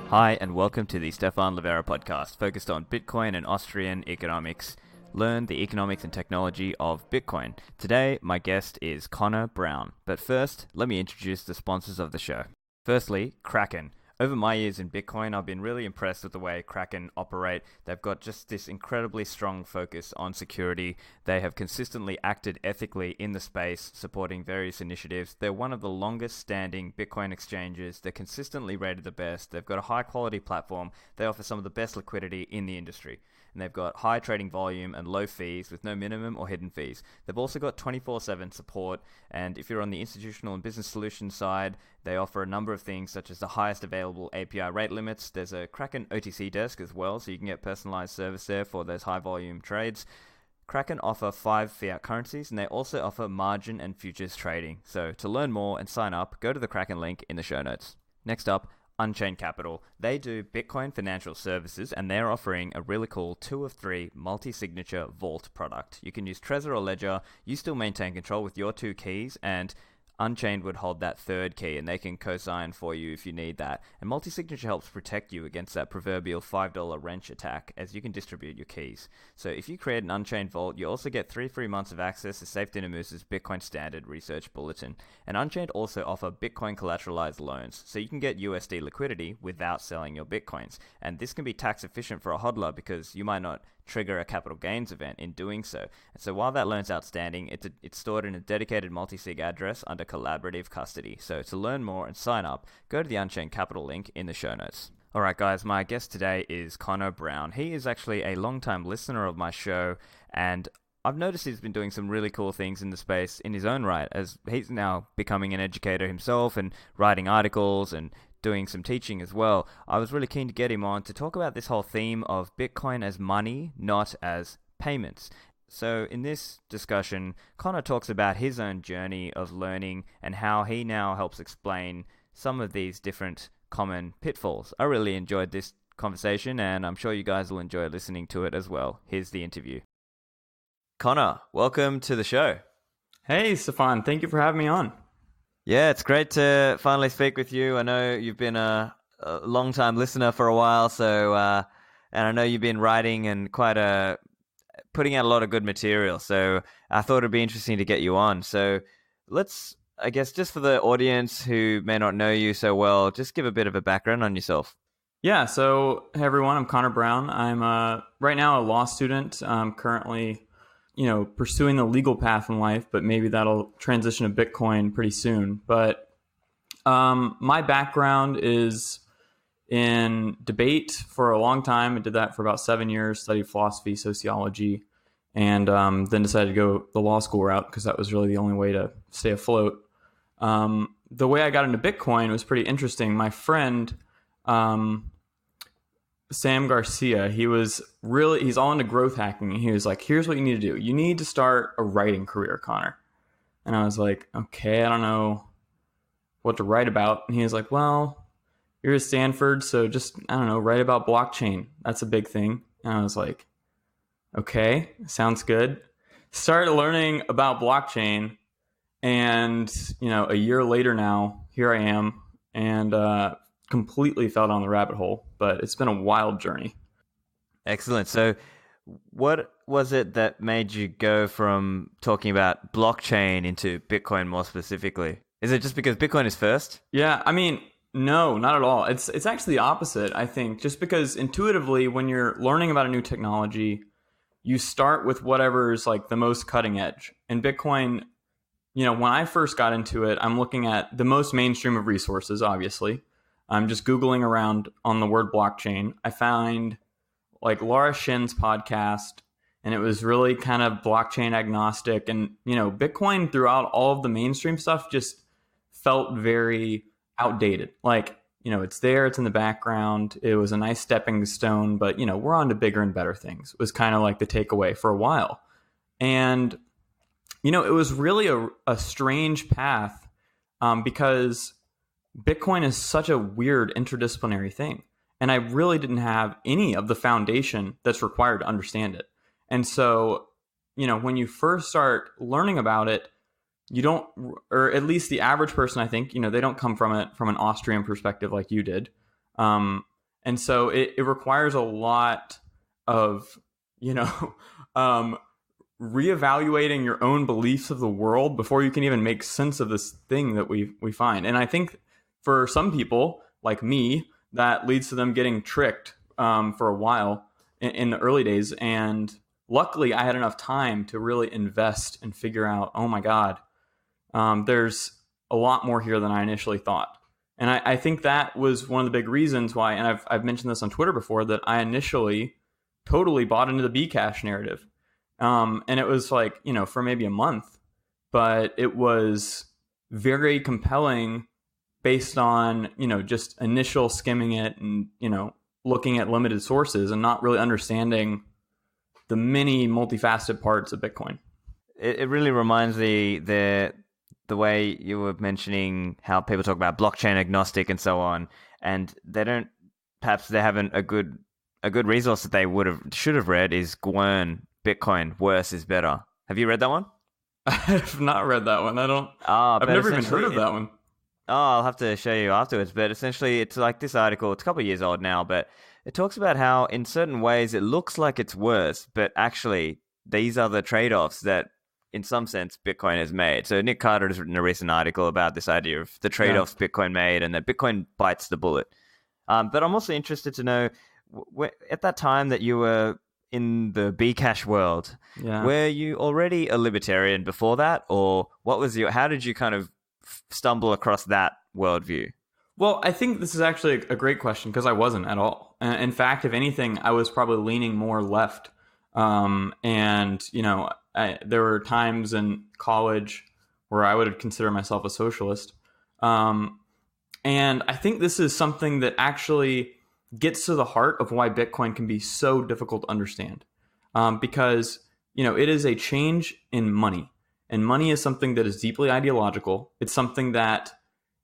Hi, and welcome to the Stephan Livera podcast, focused on Bitcoin and Austrian economics. Learn the economics and technology of Bitcoin. Today, my guest is Connor Brown. But first, let me introduce the sponsors of the show. Firstly, Kraken. Over my years in Bitcoin, I've been really impressed with the way Kraken operate. They've got just this incredibly strong focus on security. They have consistently acted ethically in the space, supporting various initiatives. They're one of the longest standing Bitcoin exchanges. They're consistently rated the best. They've got a high quality platform. They offer some of the best liquidity in the industry. And they've got high trading volume and low fees with no minimum or hidden fees. They've also got 24/7 support, and if you're on the institutional and business solutions side, they offer a number of things such as the highest available API rate limits. There's a Kraken OTC desk as well, so you can get personalized service there for those high volume trades. Kraken offer 5 fiat currencies, and they also offer margin and futures trading. So to learn more and sign up, go to the Kraken link in the show notes. Next up, Unchained Capital. They do Bitcoin financial services, and they're offering a really cool 2 of 3 multi-signature vault product. You can use Trezor or Ledger. You still maintain control with your 2 keys, and Unchained would hold that 3rd key, and they can co-sign for you if you need that. And multi-signature helps protect you against that proverbial $5 wrench attack, as you can distribute your keys. So if you create an Unchained vault, you also get 3 free months of access to Safe Dinner Moose's Bitcoin Standard Research Bulletin. And Unchained also offer Bitcoin collateralized loans, so you can get USD liquidity without selling your Bitcoins. And this can be tax efficient for a hodler because you might not trigger a capital gains event in doing so. And so while that loan's outstanding, it's stored in a dedicated multi-sig address under collaborative custody. So to learn more and sign up, go to the Unchained Capital link in the show notes. Alright guys, my guest today is Connor Brown. He is actually a long-time listener of my show, and I've noticed he's been doing some really cool things in the space in his own right, as he's now becoming an educator himself and writing articles and doing some teaching as well. I was really keen to get him on to talk about this whole theme of Bitcoin as money, not as payments. So in this discussion, Connor talks about his own journey of learning and how he now helps explain some of these different common pitfalls. I really enjoyed this conversation, and I'm sure you guys will enjoy listening to it as well. Here's the interview. Connor, welcome to the show. Hey, Stephan. Thank you for having me on. Yeah, it's great to finally speak with you. I know you've been a long-time listener for a while, so and I know you've been writing and putting out a lot of good material. So I thought it'd be interesting to get you on. So let's, I guess, just for the audience who may not know you so well, just give a bit of a background on yourself. Yeah. So hey, everyone. I'm Connor Brown. I'm right now a law student. I'm currently pursuing the legal path in life, but maybe that'll transition to Bitcoin pretty soon. But my background is in debate for a long time. I did that for about 7 years, studied philosophy, sociology, and then decided to go the law school route because that was really the only way to stay afloat. The way I got into Bitcoin was pretty interesting. My friend, Sam Garcia, he's all into growth hacking. He was like, here's what you need to do. You need to start a writing career, Connor. And I was like, okay, I don't know what to write about. And he was like, well, you're at Stanford, so just, I don't know, write about blockchain. That's a big thing. And I was like, okay, sounds good. Started learning about blockchain. And, a year later now, here I am. And, completely fell down the rabbit hole, but it's been a wild journey. Excellent. So what was it that made you go from talking about blockchain into Bitcoin more specifically? Is it just because Bitcoin is first? Yeah, I mean, no, not at all. It's actually the opposite, I think, just because intuitively when you're learning about a new technology, you start with whatever's like the most cutting edge. And Bitcoin, when I first got into it, I'm looking at the most mainstream of resources, obviously. I'm just Googling around on the word blockchain. I found like Laura Shin's podcast, and it was really kind of blockchain agnostic. And, Bitcoin throughout all of the mainstream stuff just felt very outdated. Like, it's there, it's in the background. It was a nice stepping stone, but, we're on to bigger and better things. It was kind of like the takeaway for a while. And, it was really a strange path because Bitcoin is such a weird interdisciplinary thing. And I really didn't have any of the foundation that's required to understand it. And so, when you first start learning about it, you don't, or at least the average person, I think, they don't come from it from an Austrian perspective like you did. And so it requires a lot of, you know, um, reevaluating your own beliefs of the world before you can even make sense of this thing that we find. And I think for some people like me, that leads to them getting tricked for a while in the early days. And luckily, I had enough time to really invest and figure out, oh my God, there's a lot more here than I initially thought. And I think that was one of the big reasons why, and I've mentioned this on Twitter before, that I initially totally bought into the Bcash narrative. And it was like, you know, for maybe a month, but it was very compelling based on, you know, just initial skimming it and, you know, looking at limited sources and not really understanding the many multifaceted parts of Bitcoin. It really reminds me the way you were mentioning how people talk about blockchain agnostic and so on, and they haven't a good resource that they should have read is Gwern, Bitcoin, worse is better. Have you read that one? I have not read that one. I've never even heard of that one. Oh, I'll have to show you afterwards. But essentially, it's like this article. It's a couple of years old now, but it talks about how in certain ways it looks like it's worse, but actually these are the trade-offs that, in some sense, Bitcoin has made. So Nick Carter has written a recent article about this idea of the trade-offs Bitcoin made and that Bitcoin bites the bullet. But I'm also interested to know, at that time that you were in the Bcash world, were you already a libertarian before that? Or how did you kind of stumble across that worldview? Well, I think this is actually a great question because I wasn't at all. In fact, if anything, I was probably leaning more left. And, you know, there were times in college where I would consider myself a socialist. And I think this is something that actually gets to the heart of why Bitcoin can be so difficult to understand. Because, you know, it is a change in money. And money is something that is deeply ideological. It's something that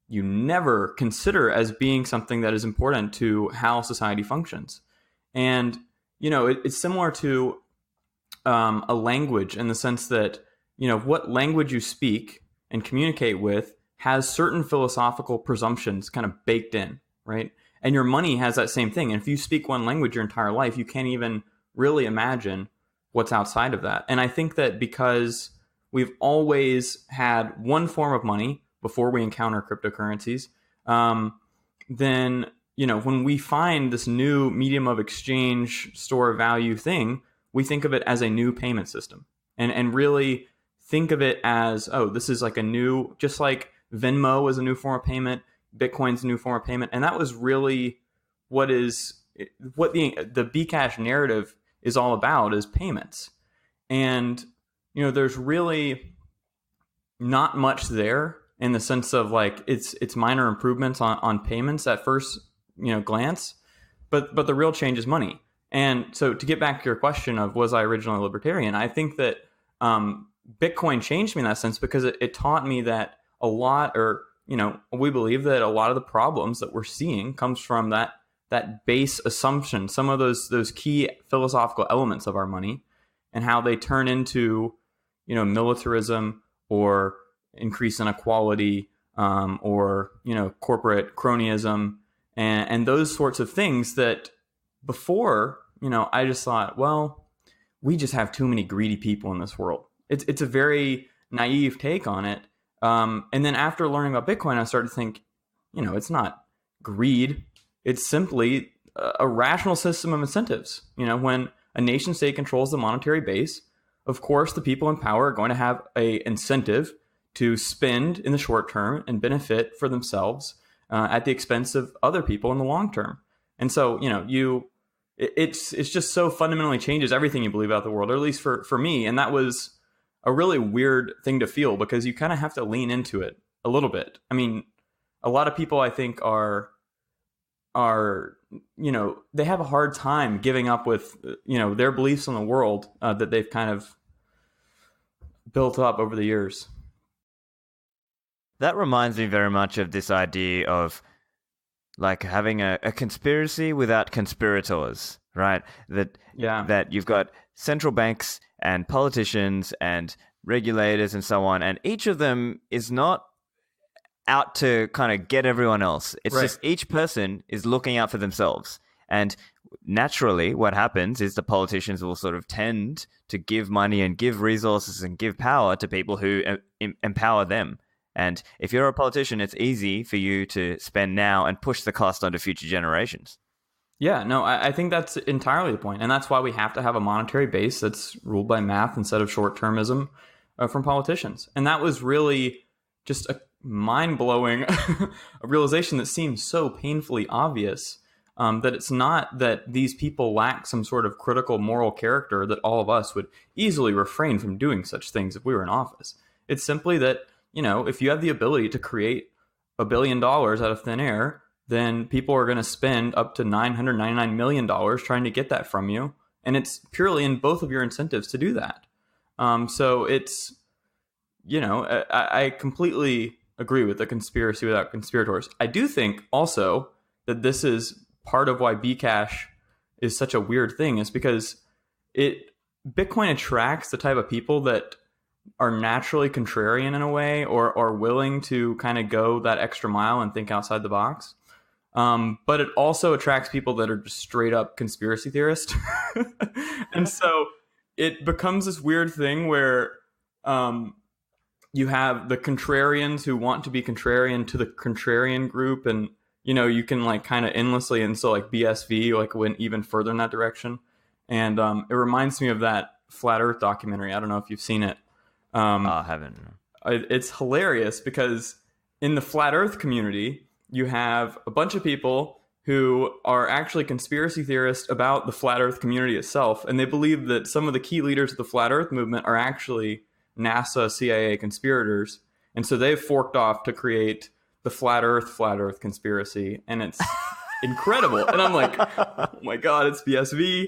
you never consider as being something that is important to how society functions. And, you know, it's similar to a language in the sense that, you know, what language you speak and communicate with has certain philosophical presumptions kind of baked in, right? And your money has that same thing. And if you speak one language your entire life, you can't even really imagine what's outside of that. And I think that because we've always had one form of money before we encounter cryptocurrencies, then, you know, when we find this new medium of exchange, store of value thing, we think of it as a new payment system and really think of it as, oh, this is like a new, just like Venmo is a new form of payment, Bitcoin's a new form of payment. And that was really what the Bcash narrative is all about, is payments. And, you know, there's really not much there in the sense of like it's minor improvements on payments at first, you know, glance, but the real change is money. And so to get back to your question of was I originally libertarian, I think that Bitcoin changed me in that sense because it taught me that a lot, or, you know, we believe that a lot of the problems that we're seeing comes from that base assumption, some of those key philosophical elements of our money and how they turn into, you know, militarism or increase inequality, or, you know, corporate cronyism and those sorts of things that before, you know, I just thought, well, we just have too many greedy people in this world. It's a very naive take on it. And then after learning about Bitcoin, I started to think, you know, it's not greed. It's simply a rational system of incentives. You know, when a nation state controls the monetary base, of course, the people in power are going to have an incentive to spend in the short term and benefit for themselves at the expense of other people in the long term. And so, you know, it's just so fundamentally changes everything you believe about the world, or at least for me. And that was a really weird thing to feel because you kind of have to lean into it a little bit. I mean, a lot of people I think are, you know, they have a hard time giving up with, you know, their beliefs on the world that they've kind of built up over the years. That reminds me very much of this idea of like having a conspiracy without conspirators, right? That you've got central banks and politicians and regulators and so on, and each of them is not out to kind of get everyone else. It's just each person is looking out for themselves. And naturally, what happens is the politicians will sort of tend to give money and give resources and give power to people who empower them. And if you're a politician, it's easy for you to spend now and push the cost onto future generations. Yeah, no, I think that's entirely the point. And that's why we have to have a monetary base that's ruled by math instead of short-termism from politicians. And that was really just a mind-blowing a realization that seems so painfully obvious, that it's not that these people lack some sort of critical moral character that all of us would easily refrain from doing such things if we were in office. It's simply that, if you have the ability to create $1 billion out of thin air, then people are going to spend up to $999 million trying to get that from you. And it's purely in both of your incentives to do that. So it's, I completely agree with the conspiracy without conspirators. I do think also that this is part of why Bcash is such a weird thing, is because Bitcoin attracts the type of people that are naturally contrarian in a way, or are willing to kind of go that extra mile and think outside the box. But it also attracts people that are just straight up conspiracy theorists. And so it becomes this weird thing where you have the contrarians who want to be contrarian to the contrarian group. And, you can like kind of endlessly. And so like BSV like went even further in that direction. And it reminds me of that Flat Earth documentary. I don't know if you've seen it. I haven't. It's hilarious because in the Flat Earth community, you have a bunch of people who are actually conspiracy theorists about the Flat Earth community itself. And they believe that some of the key leaders of the Flat Earth movement are actually NASA, CIA conspirators. And so they've forked off to create the Flat Earth conspiracy. And it's incredible. And I'm like, oh my God, it's BSV.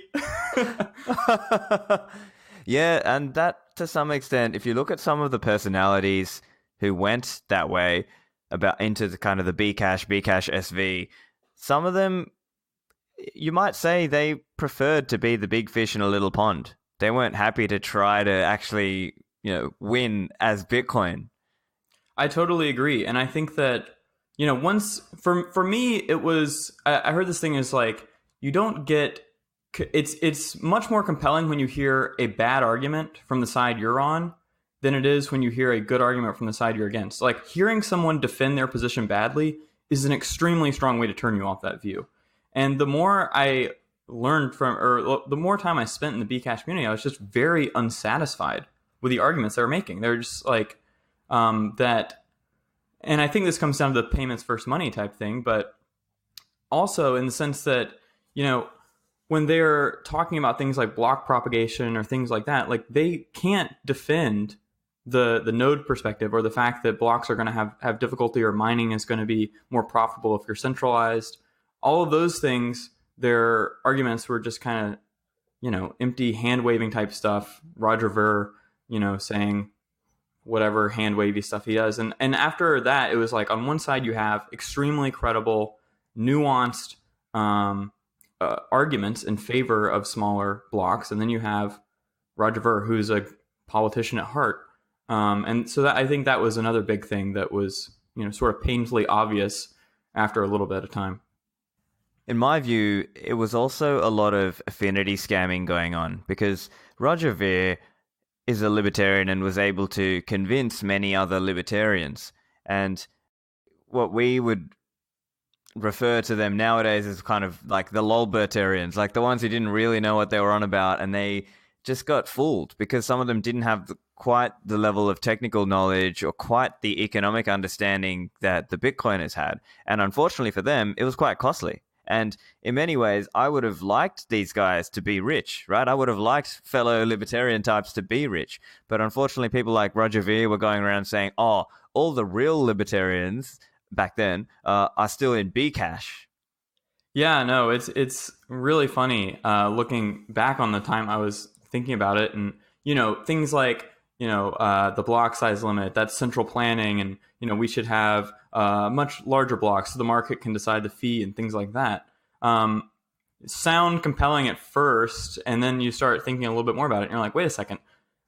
Yeah, and that to some extent, if you look at some of the personalities who went that way, into the kind of the Bcash SV, some of them, you might say they preferred to be the big fish in a little pond. They weren't happy to try to actually, win as Bitcoin. I totally agree. And I think that, once, for me, it was, I heard this thing is like, you don't get, it's much more compelling when you hear a bad argument from the side you're on than it is when you hear a good argument from the side you're against. Like, hearing someone defend their position badly is an extremely strong way to turn you off that view. And the more I learned the more time I spent in the Bcash community, I was just very unsatisfied with the arguments they were making. They're just like, that, and I think this comes down to the payments versus money type thing, but also in the sense that, when they're talking about things like block propagation or things like that, like they can't defend the node perspective, or the fact that blocks are going to have difficulty, or mining is going to be more profitable if you're centralized. All of those things, their arguments were just kind of, empty hand waving type stuff. Roger Ver, saying whatever hand wavy stuff he does. And after that, it was like, on one side you have extremely credible, nuanced arguments in favor of smaller blocks, and then you have Roger Ver, who's a politician at heart. And so I think that was another big thing that was, sort of painfully obvious after a little bit of time. In my view, it was also a lot of affinity scamming going on, because Roger Ver is a libertarian and was able to convince many other libertarians. And what we would refer to them nowadays as kind of like the lolbertarians, like the ones who didn't really know what they were on about, and they just got fooled because some of them didn't have quite the level of technical knowledge or quite the economic understanding that the Bitcoiners had. And unfortunately for them, it was quite costly. And in many ways, I would have liked these guys to be rich, right? I would have liked fellow libertarian types to be rich. But unfortunately, people like Roger Ver were going around saying, oh, all the real libertarians back then are still in Bcash. Yeah, no, it's really funny looking back on the time I was thinking about it. And, things like, the block size limit, that's central planning. And, we should have much larger blocks so the market can decide the fee and things like that. Sound compelling at first, and then you start thinking a little bit more about it. And you're like, wait a second,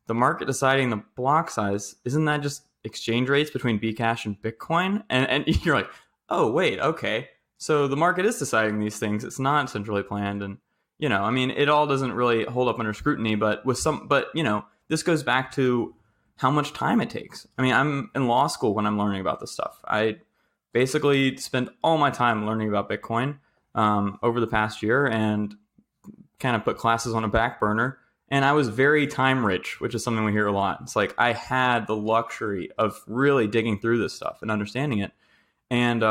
the market deciding the block size, isn't that just exchange rates between Bcash and Bitcoin? And you're like, oh, wait, okay. So the market is deciding these things. It's not centrally planned. And, I mean, it all doesn't really hold up under scrutiny, but this goes back to how much time it takes. I mean, I'm in law school when I'm learning about this stuff. I basically spent all my time learning about Bitcoin over the past year and kind of put classes on a back burner. And I was very time rich, which is something we hear a lot. It's like I had the luxury of really digging through this stuff and understanding it. And,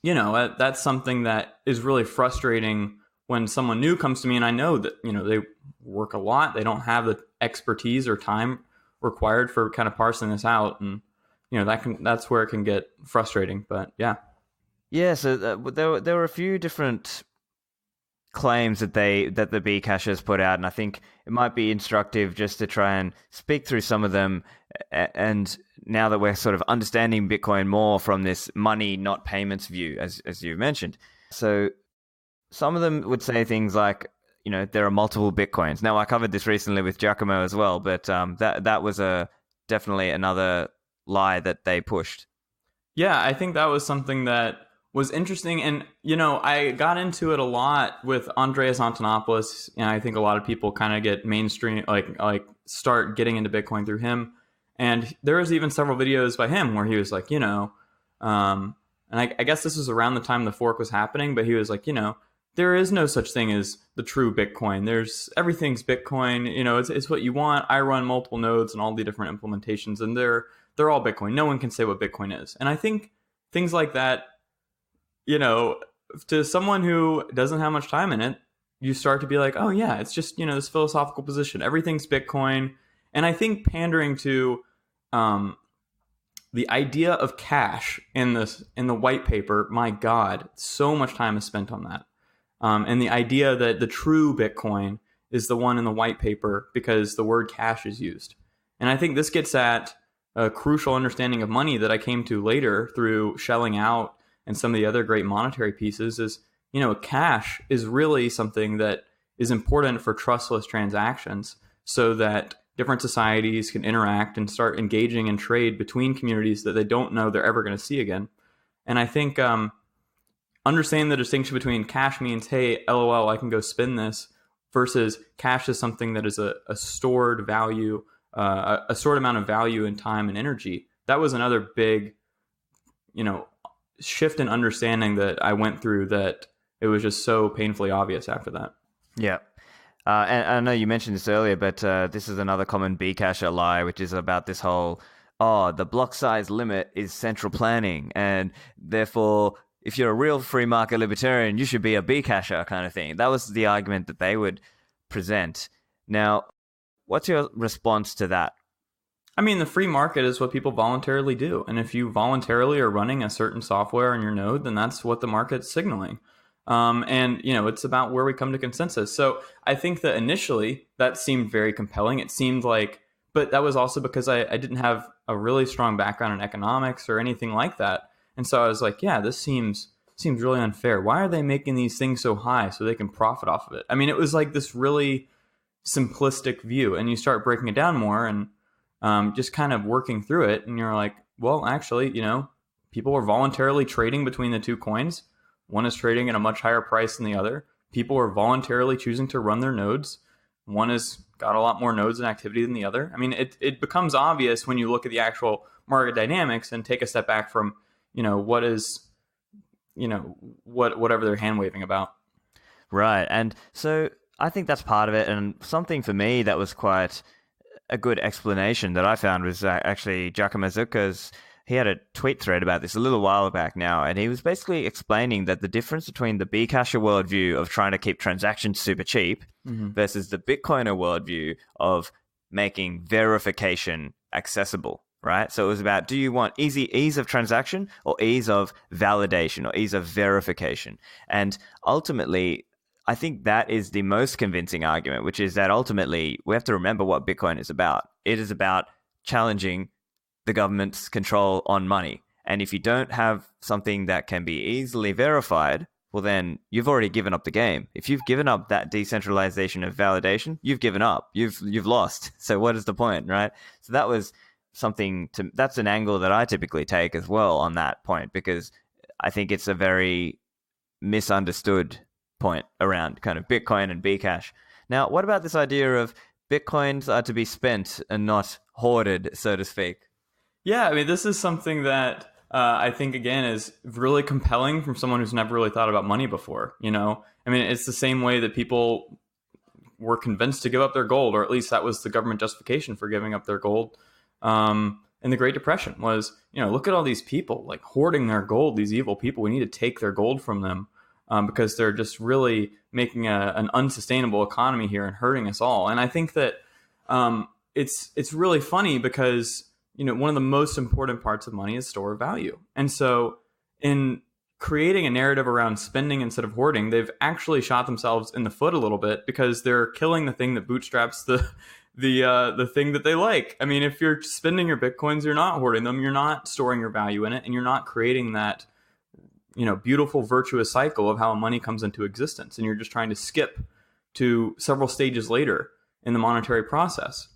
that's something that is really frustrating when someone new comes to me and I know that, they work a lot. They don't have the expertise or time required for kind of parsing this out. And, that's where it can get frustrating. But yeah. Yeah, so there were a few different claims that the Bcash has put out, and I think it might be instructive just to try and speak through some of them. And now that we're sort of understanding Bitcoin more from this money, not payments view, as you mentioned. So some of them would say things like, there are multiple Bitcoins. Now, I covered this recently with Giacomo as well, but that was definitely another lie that they pushed. Yeah, I think that was something that was interesting. And, I got into it a lot with Andreas Antonopoulos. And I think a lot of people kind of get mainstream, like start getting into Bitcoin through him. And there was even several videos by him where he was like, and I guess this was around the time the fork was happening, but he was like, there is no such thing as the true Bitcoin. Everything's Bitcoin. It's what you want. I run multiple nodes and all the different implementations, and they're all Bitcoin. No one can say what Bitcoin is. And I think things like that, to someone who doesn't have much time in it, you start to be like, oh yeah, it's just, this philosophical position. Everything's Bitcoin. And I think pandering to the idea of cash in the white paper, my God, so much time is spent on that. And the idea that the true Bitcoin is the one in the white paper because the word cash is used. And I think this gets at a crucial understanding of money that I came to later through shelling out and some of the other great monetary pieces is, cash is really something that is important for trustless transactions so that different societies can interact and start engaging in trade between communities that they don't know they're ever going to see again. And I think understanding the distinction between cash means, hey, LOL, I can go spend this, versus cash is something that is a stored value, a stored amount of value in time and energy. That was another big, shift in understanding that I went through, that it was just so painfully obvious after that. Yeah. And I know you mentioned this earlier, but this is another common Bcash lie, which is about this whole, the block size limit is central planning, and therefore, if you're a real free market libertarian, you should be a Bcasher kind of thing. That was the argument that they would present. Now, what's your response to that? I mean, the free market is what people voluntarily do. And if you voluntarily are running a certain software on your node, then that's what the market's signaling. And, it's about where we come to consensus. So I think that initially that seemed very compelling. It seemed like, but that was also because I didn't have a really strong background in economics or anything like that. And so I was like, yeah, this seems really unfair. Why are they making these things so high so they can profit off of it? I mean, it was like this really simplistic view, and you start breaking it down more and just kind of working through it. And you're like, well, actually, people are voluntarily trading between the two coins. One is trading at a much higher price than the other. People are voluntarily choosing to run their nodes. One has got a lot more nodes and activity than the other. I mean, it becomes obvious when you look at the actual market dynamics and take a step back from, what is, whatever they're hand waving about. Right. And so I think that's part of it. And something for me that was quite a good explanation that I found was actually Giacomo Zucca's. He had a tweet thread about this a little while back now, and he was basically explaining that the difference between the Bcasher worldview of trying to keep transactions super cheap versus the Bitcoiner worldview of making verification accessible, right? So it was about, do you want ease of transaction or ease of validation or ease of verification? And ultimately, I think that is the most convincing argument, which is that ultimately we have to remember what Bitcoin is about. It is about challenging the government's control on money. And if you don't have something that can be easily verified, well, then you've already given up the game. If you've given up that decentralization of validation, you've given up. You've lost. So what is the point, right? So that was that's an angle that I typically take as well on that point, because I think it's a very misunderstood point around kind of Bitcoin and Bcash. Now, what about this idea of Bitcoins are to be spent and not hoarded, so to speak? Yeah, I mean, this is something that I think, again, is really compelling from someone who's never really thought about money before. I mean, it's the same way that people were convinced to give up their gold, or at least that was the government justification for giving up their gold. In the Great Depression was, look at all these people like hoarding their gold, these evil people. We need to take their gold from them because they're just really making an unsustainable economy here and hurting us all. And I think that it's really funny because, one of the most important parts of money is store of value. And so in creating a narrative around spending instead of hoarding, they've actually shot themselves in the foot a little bit because they're killing the thing that bootstraps the thing that they like. I mean, if you're spending your Bitcoins, you're not hoarding them, you're not storing your value in it, and you're not creating that, beautiful virtuous cycle of how money comes into existence. And you're just trying to skip to several stages later in the monetary process.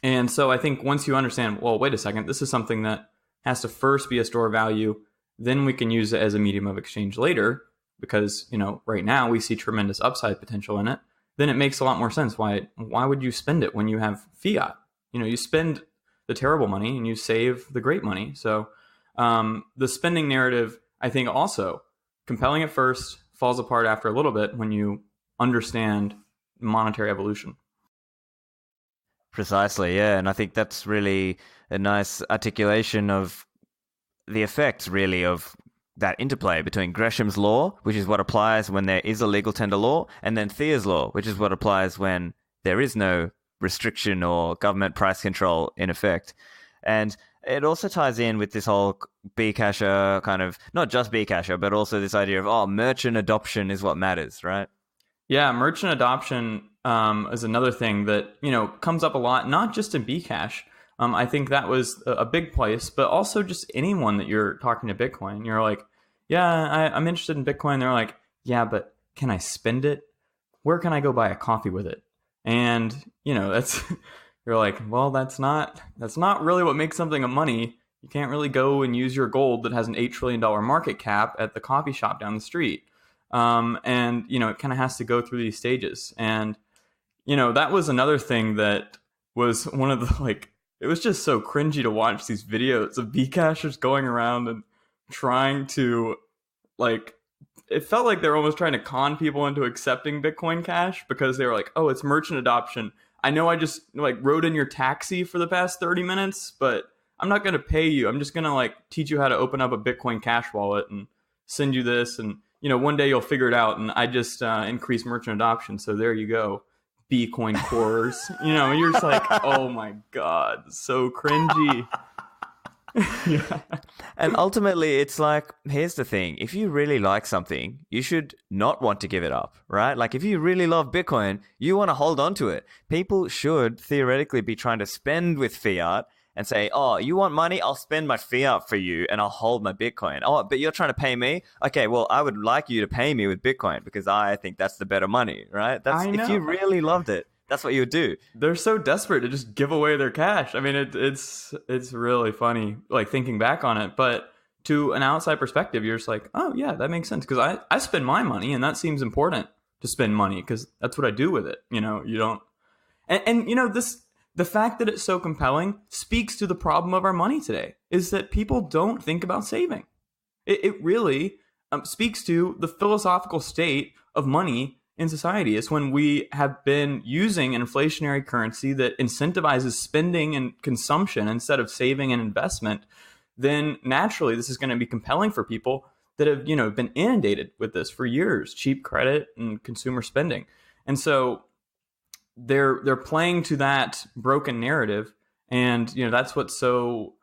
And so I think once you understand, well, wait a second, this is something that has to first be a store of value, then we can use it as a medium of exchange later, because, right now we see tremendous upside potential in it. Then it makes a lot more sense. Why would you spend it when you have fiat? You spend the terrible money and you save the great money. So the spending narrative, I think, also compelling at first, falls apart after a little bit when you understand monetary evolution. Precisely, yeah. And I think that's really a nice articulation of the effects, really, of that interplay between Gresham's law, which is what applies when there is a legal tender law, and then Thayer's law, which is what applies when there is no restriction or government price control in effect. And it also ties in with this whole Bcasher kind of, not just Bcasher, but also this idea of, merchant adoption is what matters, right? Yeah, merchant adoption is another thing that, comes up a lot, not just in Bcash. I think that was a big place, but also just anyone that you're talking to Bitcoin. You're like, yeah, I'm interested in Bitcoin. They're like, yeah, but can I spend it? Where can I go buy a coffee with it? And, that's, you're like, well, that's not really what makes something a money. You can't really go and use your gold that has an $8 trillion market cap at the coffee shop down the street. And, it kind of has to go through these stages. And, that was another thing that was one of the, it was just so cringy to watch these videos of Bcashers going around and trying to, it felt like they were almost trying to con people into accepting Bitcoin Cash because they were like, oh, it's merchant adoption. I know I just rode in your taxi for the past 30 minutes, but I'm not going to pay you. I'm just going to teach you how to open up a Bitcoin Cash wallet and send you this. And, one day you'll figure it out. And I just increased merchant adoption. So there you go. Bitcoin cores, you're just like, oh my God, so cringy. Yeah. And ultimately, it's like, here's the thing. If you really like something, you should not want to give it up, right? If you really love Bitcoin, you want to hold on to it. People should theoretically be trying to spend with fiat and say, oh, you want money? I'll spend my fiat for you and I'll hold my Bitcoin. Oh, but you're trying to pay me? Okay, well, I would like you to pay me with Bitcoin because I think that's the better money, right? If you really loved it, that's what you would do. They're so desperate to just give away their cash. I mean, it's really funny, thinking back on it. But to an outside perspective, you're just like, oh, yeah, that makes sense. Because I spend my money and that seems important to spend money because that's what I do with it. You don't. And the fact that it's so compelling speaks to the problem of our money today, is that people don't think about saving. It really speaks to the philosophical state of money in society. It's when we have been using an inflationary currency that incentivizes spending and consumption instead of saving and investment, then naturally this is going to be compelling for people that have, been inundated with this for years, cheap credit and consumer spending. And so they're playing to that broken narrative, and that's what's so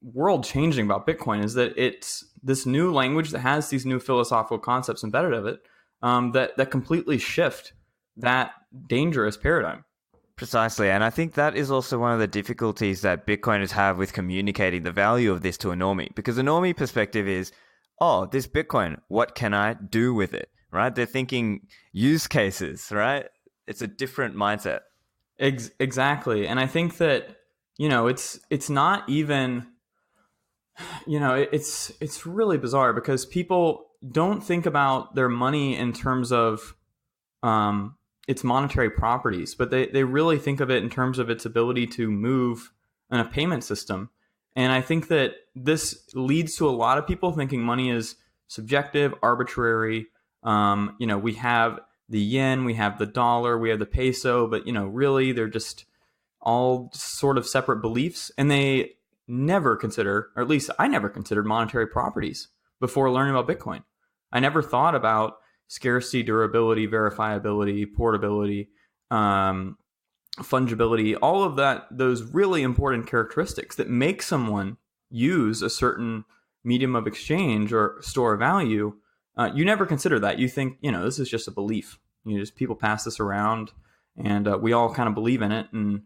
world changing about Bitcoin, is that it's this new language that has these new philosophical concepts embedded of it that completely shift that dangerous paradigm. Precisely, and I think that is also one of the difficulties that Bitcoiners have with communicating the value of this to a normie, because a normie perspective is, oh, this Bitcoin, what can I do with it, right? They're thinking use cases, right? It's a different mindset. Exactly. And I think that, it's not even, It's really bizarre because people don't think about their money in terms of its monetary properties, but they really think of it in terms of its ability to move in a payment system. And I think that this leads to a lot of people thinking money is subjective, arbitrary. We have the yen, we have the dollar, we have the peso, but really they're just all sort of separate beliefs, and they never consider, or at least I never considered, monetary properties before learning about Bitcoin. I never thought about scarcity, durability, verifiability, portability, fungibility, all of that, those really important characteristics that make someone use a certain medium of exchange or store of value. You never consider that. You think, this is just a belief. Just people pass this around, and we all kind of believe in it. And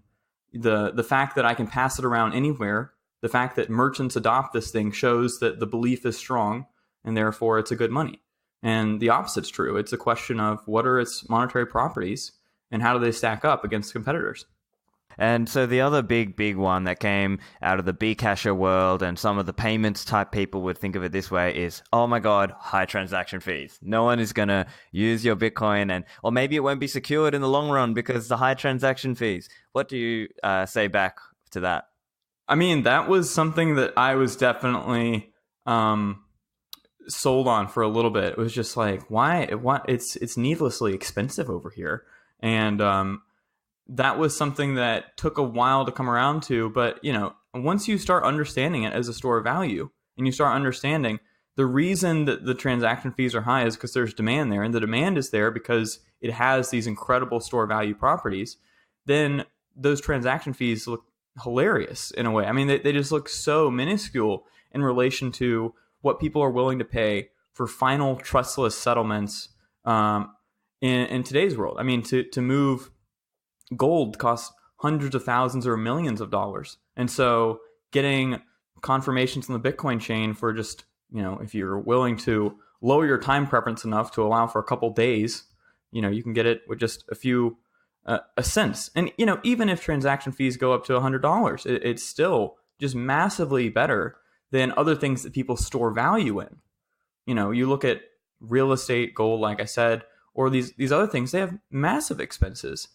the fact that I can pass it around anywhere, the fact that merchants adopt this thing shows that the belief is strong, and therefore it's a good money. And the opposite's true. It's a question of what are its monetary properties and how do they stack up against competitors. And so the other big one that came out of the Bcasher world, and some of the payments type people would think of it this way, is, oh my God, high transaction fees. No one is going to use your Bitcoin, or maybe it won't be secured in the long run because the high transaction fees. What do you say back to that? I mean, that was something that I was definitely sold on for a little bit. It was just like, why? It's needlessly expensive over here. And that was something that took a while to come around to. But, once you start understanding it as a store of value, and you start understanding the reason that the transaction fees are high is because there's demand there, and the demand is there because it has these incredible store value properties, then those transaction fees look hilarious in a way. I mean, they just look so minuscule in relation to what people are willing to pay for final trustless settlements in today's world. I mean, to move gold costs hundreds of thousands or millions of dollars. And so getting confirmations on the Bitcoin chain for just, if you're willing to lower your time preference enough to allow for a couple days, you can get it with just a few cents. And, even if transaction fees go up to $100, it's still just massively better than other things that people store value in. You look at real estate, gold, like I said, or these other things, they have massive expenses.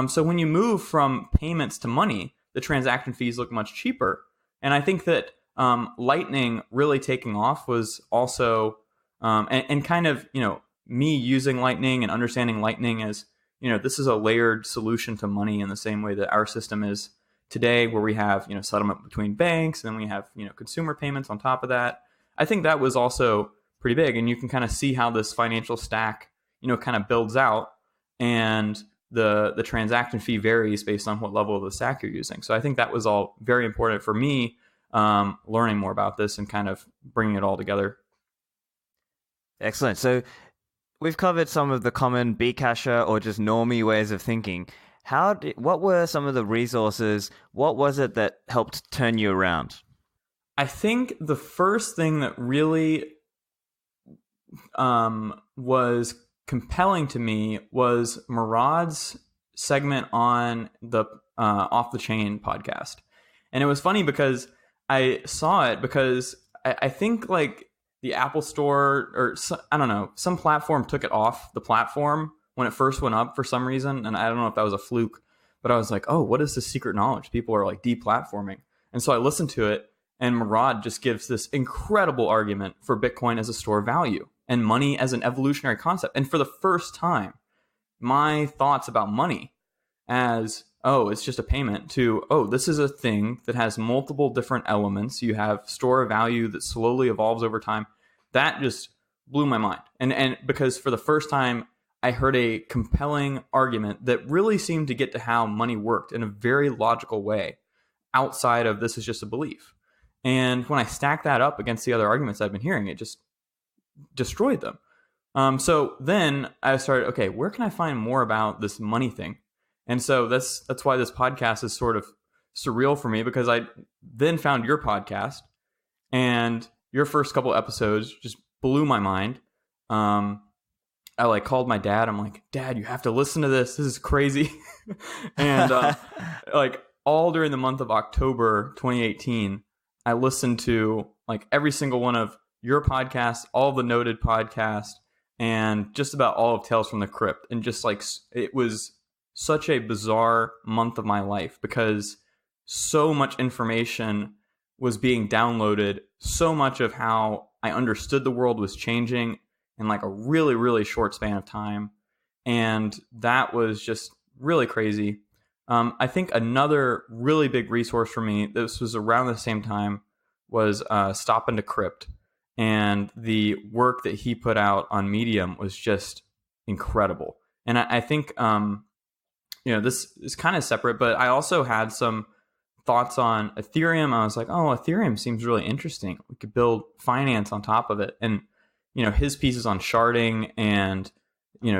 So when you move from payments to money, the transaction fees look much cheaper. And I think that Lightning really taking off was also, and kind of, me using Lightning and understanding Lightning as, this is a layered solution to money in the same way that our system is today, where we have, settlement between banks, and then we have, consumer payments on top of that. I think that was also pretty big. And you can kind of see how this financial stack, kind of builds out, and the transaction fee varies based on what level of the stack you're using. So I think that was all very important for me, learning more about this and kind of bringing it all together. Excellent. So we've covered some of the common Bcasher or just normie ways of thinking. What were some of the resources? What was it that helped turn you around? I think the first thing that really was compelling to me was Murad's segment on the Off the Chain podcast. And it was funny because I saw it because I think like the Apple Store, or I don't know, some platform took it off the platform when it first went up for some reason. And I don't know if that was a fluke, but I was like, oh, what is this secret knowledge? People are like deplatforming. And so I listened to it, and Murad just gives this incredible argument for Bitcoin as a store of value and money as an evolutionary concept. And for the first time, my thoughts about money as, oh, it's just a payment, to, oh, this is a thing that has multiple different elements. You have store of value that slowly evolves over time. That just blew my mind. And because for the first time, I heard a compelling argument that really seemed to get to how money worked in a very logical way outside of this is just a belief. And when I stacked that up against the other arguments I've been hearing, it just destroyed them. So then I started, okay, where can I find more about this money thing? And so that's why this podcast is sort of surreal for me, because I then found your podcast, and your first couple episodes just blew my mind. I like called my dad. I'm like, Dad, you have to listen to this. This is crazy. And like all during the month of October 2018, I listened to like every single one of your podcasts, all the Noted podcasts, and just about all of Tales from the Crypt. And just like, it was such a bizarre month of my life because so much information was being downloaded. So much of how I understood the world was changing in like a really, really short span of time. And that was just really crazy. I think another really big resource for me, this was around the same time, was Stephan Decrypt. And the work that he put out on Medium was just incredible. And I think, this is kind of separate, but I also had some thoughts on Ethereum. I was like, oh, Ethereum seems really interesting. We could build finance on top of it. And, his pieces on sharding and,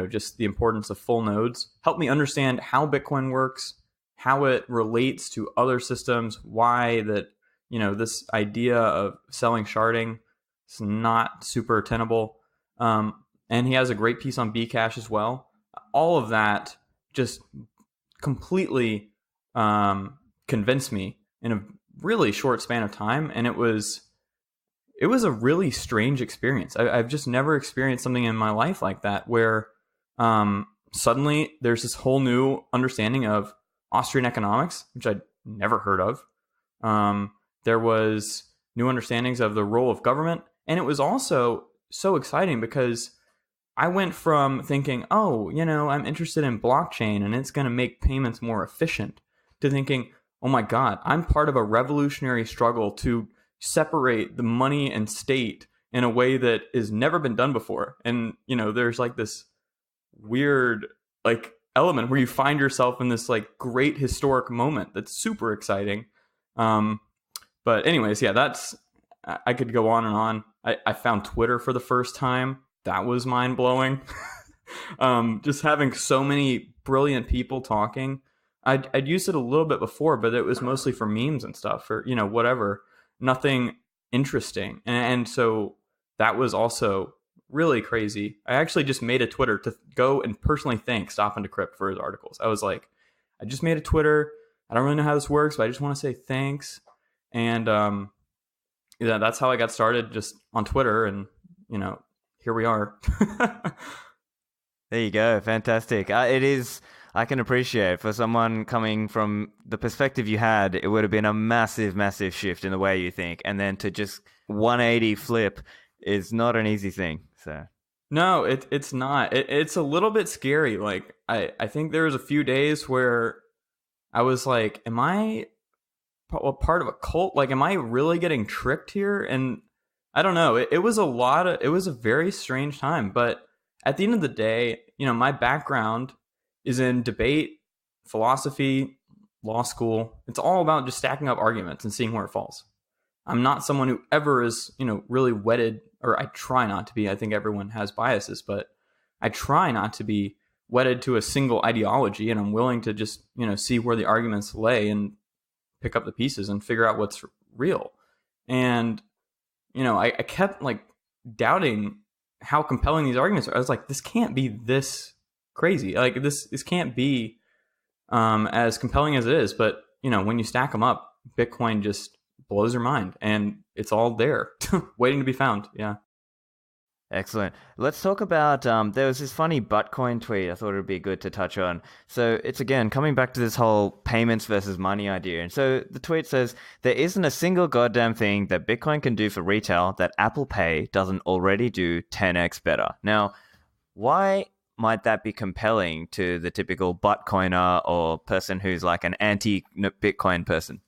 just the importance of full nodes helped me understand how Bitcoin works, how it relates to other systems, why that, this idea of selling sharding is not super tenable. And he has a great piece on Bcash as well. All of that just completely convinced me in a really short span of time. And it was a really strange experience. I've just never experienced something in my life like that, where suddenly there's this whole new understanding of Austrian economics, which I'd never heard of. There was new understandings of the role of government. And it was also so exciting because I went from thinking, oh, I'm interested in blockchain and it's going to make payments more efficient, to thinking, oh my God, I'm part of a revolutionary struggle to separate the money and state in a way that has never been done before. And, there's like this weird like element where you find yourself in this like great historic moment that's super exciting. But anyways, yeah, I could go on and on. I found Twitter for the first time. That was mind blowing. Just having so many brilliant people talking. I'd used it a little bit before, but it was mostly for memes and stuff, or whatever. Nothing interesting, and so that was also really crazy. I actually just made a Twitter to go and personally thank Stephan Decrypt for his articles. I was like, I just made a Twitter. I don't really know how this works, but I just want to say thanks. And that's how I got started, just on Twitter, and here we are. There you go. Fantastic. It is, I can appreciate, for someone coming from the perspective you had, it would have been a massive, massive shift in the way you think. And then to just 180 flip is not an easy thing. So no, it's not. It's a little bit scary. Like, I think there was a few days where I was like, am I part of a cult? Like, am I really getting tricked here? And I don't know. It was a very strange time. But at the end of the day, my background is in debate, philosophy, law school. It's all about just stacking up arguments and seeing where it falls. I'm not someone who ever is, really wedded, or I try not to be. I think everyone has biases, but I try not to be wedded to a single ideology, and I'm willing to just, see where the arguments lay and pick up the pieces and figure out what's real. And, I kept like doubting how compelling these arguments are. I was like, this can't be this crazy. Like, this can't be as compelling as it is. But, when you stack them up, Bitcoin just blows your mind, and it's all there waiting to be found. Yeah. Excellent. Let's talk about, there was this funny Buttcoin tweet I thought it would be good to touch on. So it's, again, coming back to this whole payments versus money idea. And so the tweet says, there isn't a single goddamn thing that Bitcoin can do for retail that Apple Pay doesn't already do 10x better. Now, why might that be compelling to the typical Buttcoiner or person who's like an anti-Bitcoin person?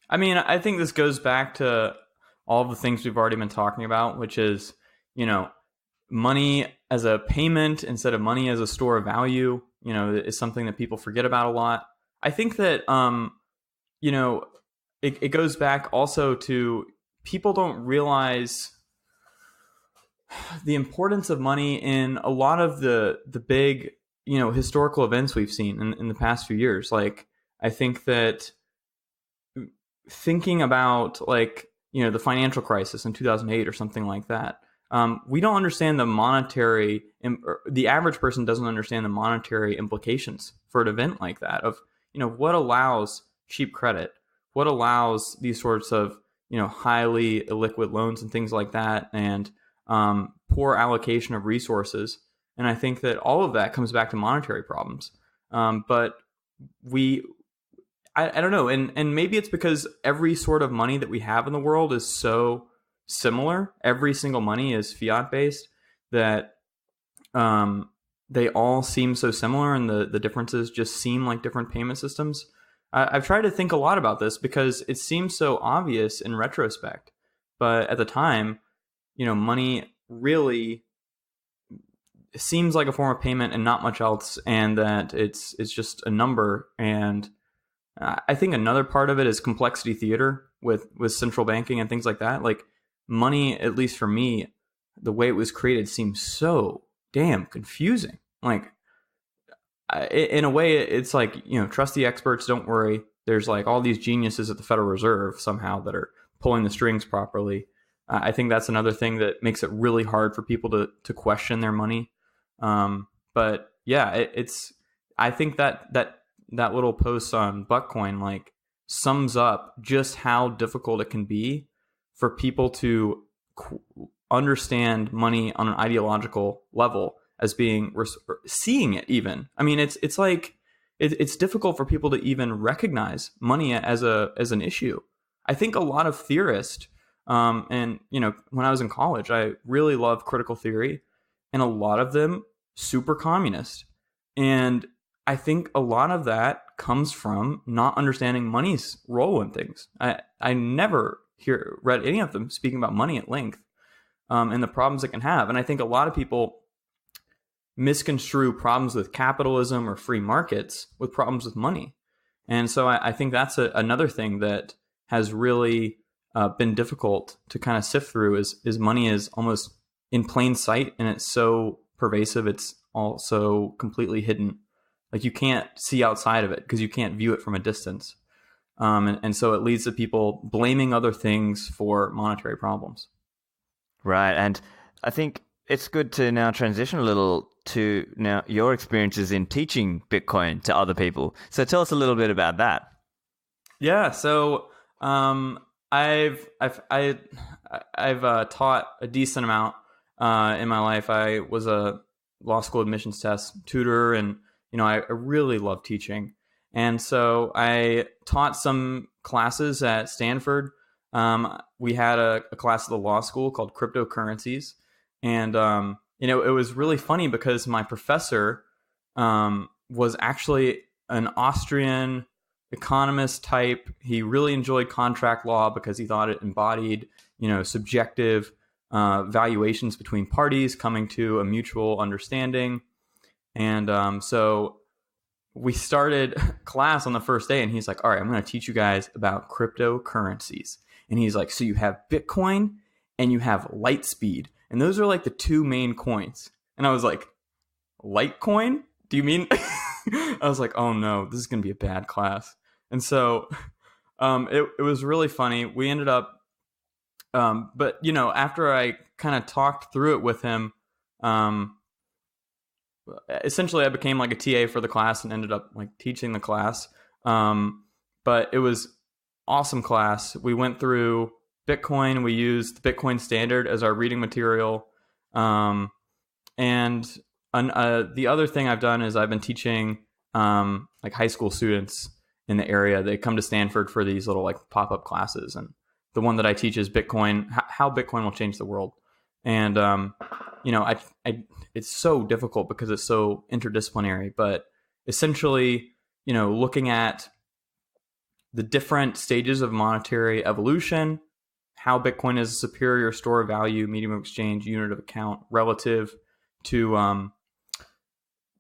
I mean, I think this goes back to all the things we've already been talking about, which is, money as a payment instead of money as a store of value, is something that people forget about a lot. I think that, it goes back also to people don't realize the importance of money in a lot of the big, historical events we've seen in the past few years. Like, I think that thinking about like, the financial crisis in 2008 or something like that, we don't understand the average person doesn't understand the monetary implications for an event like that of, what allows cheap credit, what allows these sorts of, highly illiquid loans and things like that, and poor allocation of resources. And I think that all of that comes back to monetary problems. But I don't know, and maybe it's because every sort of money that we have in the world is so similar. Every single money is fiat based that they all seem so similar, and the differences just seem like different payment systems. I've tried to think a lot about this because it seems so obvious in retrospect, but at the time, money really seems like a form of payment and not much else, and that it's just a number. And I think another part of it is complexity theater with central banking and things like that. Like money, at least for me, the way it was created seems so damn confusing. Like in a way, it's like, trust the experts, don't worry. There's like all these geniuses at the Federal Reserve somehow that are pulling the strings properly. I think that's another thing that makes it really hard for people to question their money. But yeah, I think that little post on Buckcoin like sums up just how difficult it can be for people to understand money on an ideological level as being seeing it. Even, I mean, it's like it's difficult for people to even recognize money as an issue. I think a lot of theorists, and when I was in college, I really loved critical theory, and a lot of them super communist. And I think a lot of that comes from not understanding money's role in things. I never read any of them speaking about money at length, and the problems it can have. And I think a lot of people misconstrue problems with capitalism or free markets with problems with money. And so I think that's another thing that has really been difficult to kind of sift through is money is almost in plain sight, and it's so pervasive. It's also completely hidden. Like you can't see outside of it because you can't view it from a distance. And so it leads to people blaming other things for monetary problems. Right. And I think it's good to now transition a little to now your experiences in teaching Bitcoin to other people. So tell us a little bit about that. Yeah. So I've taught a decent amount in my life. I was a law school admissions test tutor, and I really love teaching. And so I taught some classes at Stanford. We had a class at the law school called cryptocurrencies. And, it was really funny because my professor was actually an Austrian economist type. He really enjoyed contract law because he thought it embodied, subjective valuations between parties coming to a mutual understanding. And so we started class on the first day, and he's like, all right, I'm going to teach you guys about cryptocurrencies. And he's like, so you have Bitcoin and you have Lightspeed. And those are like the two main coins. And I was like, Litecoin? Do you mean? I was like, oh no, this is going to be a bad class. And so it was really funny. We ended up, but after I kind of talked through it with him, essentially I became like a TA for the class and ended up like teaching the class. But it was awesome class. We went through Bitcoin. We used the Bitcoin standard as our reading material. And the other thing I've done is I've been teaching like high school students in the area. They come to Stanford for these little like pop-up classes. And the one that I teach is Bitcoin, how Bitcoin will change the world. And, it's so difficult because it's so interdisciplinary, but essentially, looking at the different stages of monetary evolution, how Bitcoin is a superior store of value, medium of exchange, unit of account relative to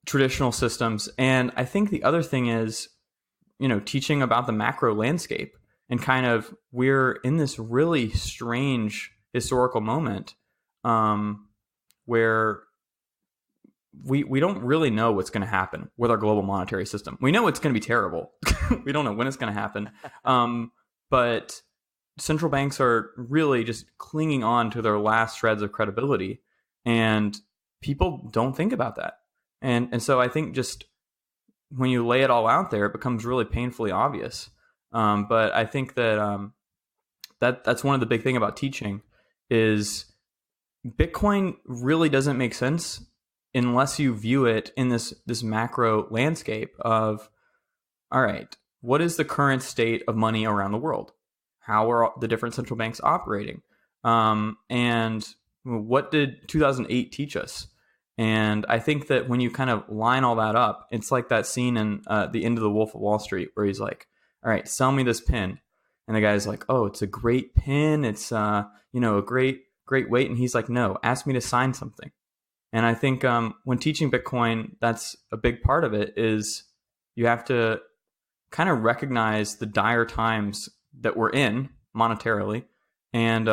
traditional systems. And I think the other thing is, teaching about the macro landscape, and kind of we're in this really strange historical moment where we don't really know what's going to happen with our global monetary system. We know it's going to be terrible. We don't know when it's going to happen. But central banks are really just clinging on to their last shreds of credibility, and people don't think about that. And so I think just when you lay it all out there, it becomes really painfully obvious. But I think that that's one of the big thing about teaching is Bitcoin really doesn't make sense unless you view it in this macro landscape of, all right, what is the current state of money around the world? How are the different central banks operating? And what did 2008 teach us? And I think that when you kind of line all that up, it's like that scene in The End of the Wolf of Wall Street where he's like, all right, sell me this pin. And the guy's like, oh, it's a great pin. It's, a great weight. And he's like, no, ask me to sign something. And I think when teaching Bitcoin, that's a big part of it is you have to kind of recognize the dire times that we're in monetarily. And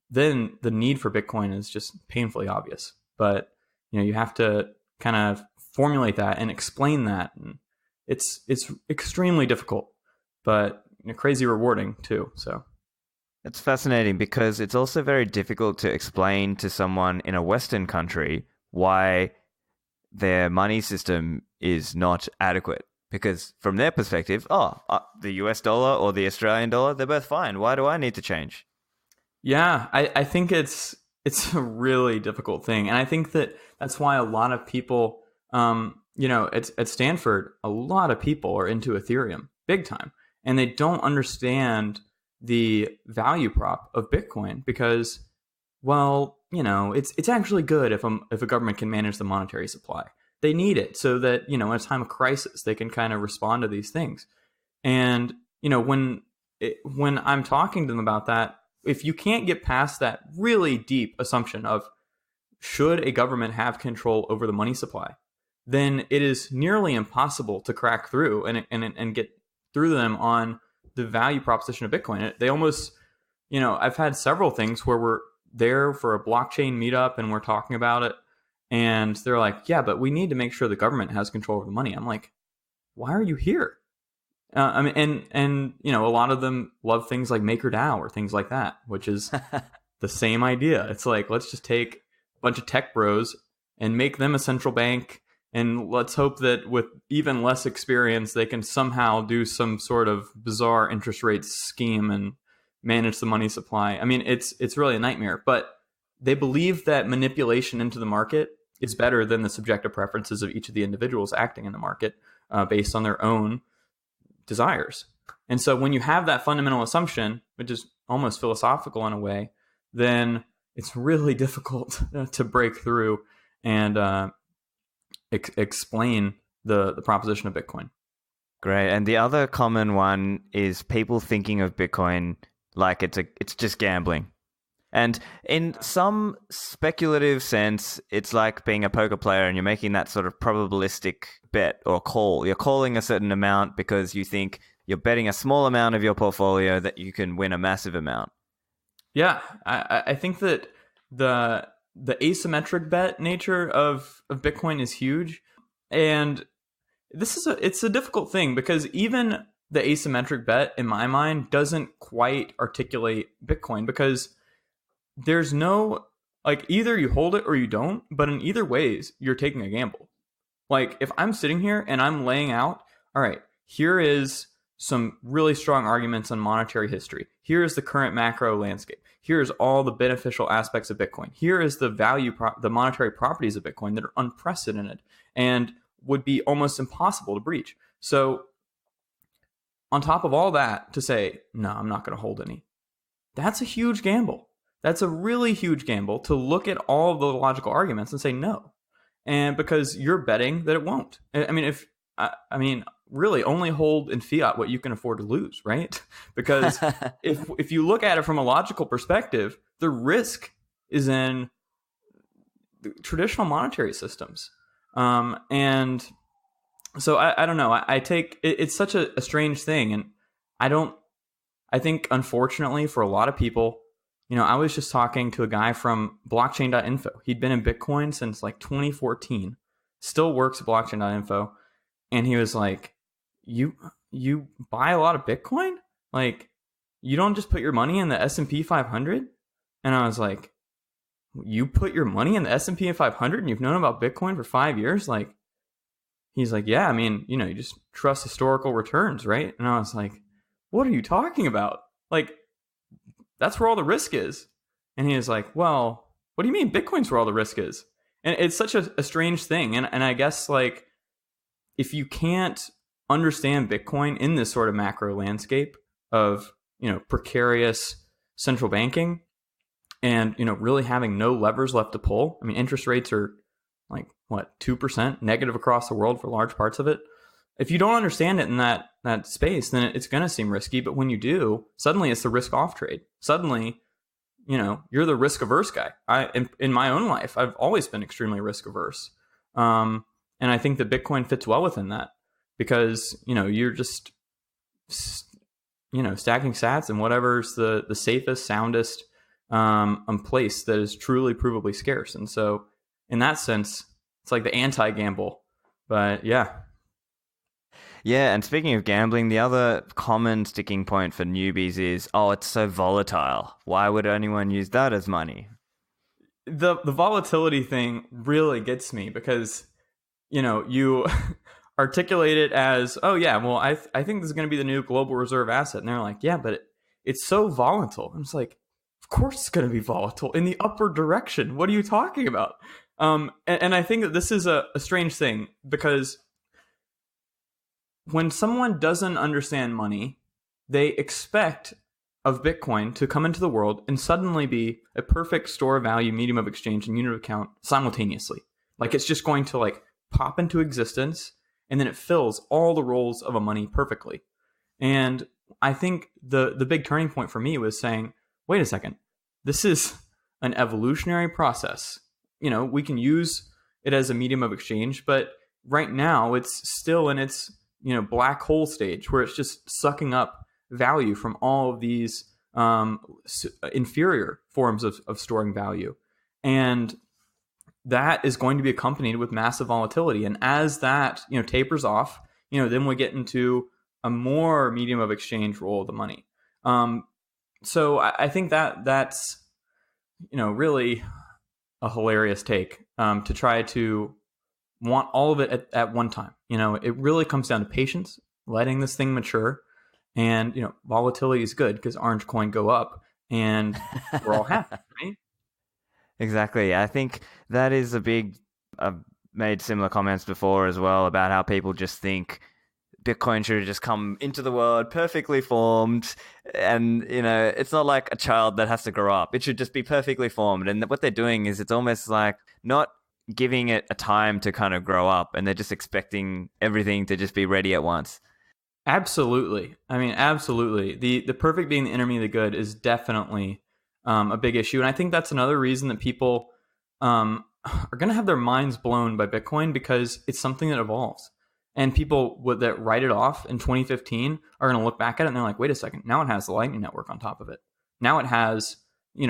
then the need for Bitcoin is just painfully obvious. But, you have to kind of formulate that and explain that. And it's extremely difficult, but crazy rewarding too. So it's fascinating because it's also very difficult to explain to someone in a Western country why their money system is not adequate. Because from their perspective, the US dollar or the Australian dollar, they're both fine. Why do I need to change? Yeah, I think it's a really difficult thing. And I think that's why a lot of people, at Stanford, a lot of people are into Ethereum big time. And they don't understand the value prop of Bitcoin because, well, it's actually good if a government can manage the monetary supply. They need it so that, in a time of crisis, they can kind of respond to these things. And, when I'm talking to them about that, if you can't get past that really deep assumption of should a government have control over the money supply, then it is nearly impossible to crack through and get through them on the value proposition of Bitcoin. They almost, I've had several things where we're there for a blockchain meetup and we're talking about it. And they're like, yeah, but we need to make sure the government has control over the money. I'm like, why are you here? A lot of them love things like MakerDAO or things like that, which is the same idea. It's like, let's just take a bunch of tech bros and make them a central bank. And let's hope that with even less experience, they can somehow do some sort of bizarre interest rate scheme and manage the money supply. I mean, it's really a nightmare, but they believe that manipulation into the market is better than the subjective preferences of each of the individuals acting in the market based on their own desires. And so when you have that fundamental assumption, which is almost philosophical in a way, then it's really difficult to break through and explain the proposition of Bitcoin. Great. And the other common one is people thinking of Bitcoin like it's just gambling. And in some speculative sense, it's like being a poker player and you're making that sort of probabilistic bet or call. You're calling a certain amount because you think you're betting a small amount of your portfolio that you can win a massive amount. Yeah, I think that the asymmetric bet nature of Bitcoin is huge. And it's a difficult thing because even the asymmetric bet, in my mind, doesn't quite articulate Bitcoin because there's no, like, either you hold it or you don't, but in either ways, you're taking a gamble. Like, if I'm sitting here and I'm laying out, all right, here is some really strong arguments on monetary history. Here is the current macro landscape. Here's all the beneficial aspects of Bitcoin. Here is the the monetary properties of Bitcoin that are unprecedented and would be almost impossible to breach. So on top of all that, to say, no, I'm not going to hold any, that's a huge gamble. That's a really huge gamble to look at all of the logical arguments and say no. And because you're betting that it won't. I mean, really only hold in fiat what you can afford to lose, right? Because if you look at it from a logical perspective, the risk is in the traditional monetary systems. And so I don't know. I take it's such a strange thing. And I think unfortunately for a lot of people, I was just talking to a guy from blockchain.info. He'd been in Bitcoin since like 2014, still works at blockchain.info. And he was like, you buy a lot of Bitcoin? Like, you don't just put your money in the S&P 500? And I was like, you put your money in the S&P 500 and you've known about Bitcoin for 5 years? Like, he's like, yeah, I mean, you just trust historical returns, right? And I was like, what are you talking about? Like, that's where all the risk is. And he is like, well, what do you mean Bitcoin's where all the risk is? And it's such a strange thing. And I guess like if you can't understand Bitcoin in this sort of macro landscape of, precarious central banking and, really having no levers left to pull. I mean, interest rates are like, 2% negative across the world for large parts of it. If you don't understand it in that space, then it's going to seem risky. But when you do, suddenly it's the risk off trade. Suddenly, you're the risk averse guy. In my own life, I've always been extremely risk averse. And I think that Bitcoin fits well within that because, you're just, stacking sats and whatever's the safest, soundest place that is truly provably scarce. And so in that sense, it's like the anti-gamble. But yeah. Yeah, and speaking of gambling, the other common sticking point for newbies is, it's so volatile. Why would anyone use that as money? The volatility thing really gets me because, you articulate it as, oh yeah, well, I think this is going to be the new global reserve asset. And they're like, yeah, but it's so volatile. I'm just like, of course it's going to be volatile in the upward direction. What are you talking about? And I think that this is a strange thing because when someone doesn't understand money, they expect of Bitcoin to come into the world and suddenly be a perfect store of value, medium of exchange, and unit of account simultaneously. Like it's just going to like pop into existence and then it fills all the roles of a money perfectly. And I think the big turning point for me was saying, wait a second, this is an evolutionary process. We can use it as a medium of exchange, but right now it's still in its black hole stage where it's just sucking up value from all of these inferior forms of storing value. And that is going to be accompanied with massive volatility. And as that, tapers off, then we get into a more medium of exchange role of the money. So I think that's, really a hilarious take to try to want all of it at one time. It really comes down to patience, letting this thing mature. And, volatility is good because orange coin go up and we're all happy, right? Exactly. I think that is I've made similar comments before as well about how people just think Bitcoin should have just come into the world perfectly formed. And, it's not like a child that has to grow up. It should just be perfectly formed. And what they're doing is it's almost like not giving it a time to kind of grow up, and they're just expecting everything to just be ready at once. Absolutely. I mean, absolutely. The perfect being the enemy of the good is definitely a big issue. And I think that's another reason that people are going to have their minds blown by Bitcoin because it's something that evolves. And people that write it off in 2015 are going to look back at it and they're like, wait a second, now it has the Lightning Network on top of it. Now it has,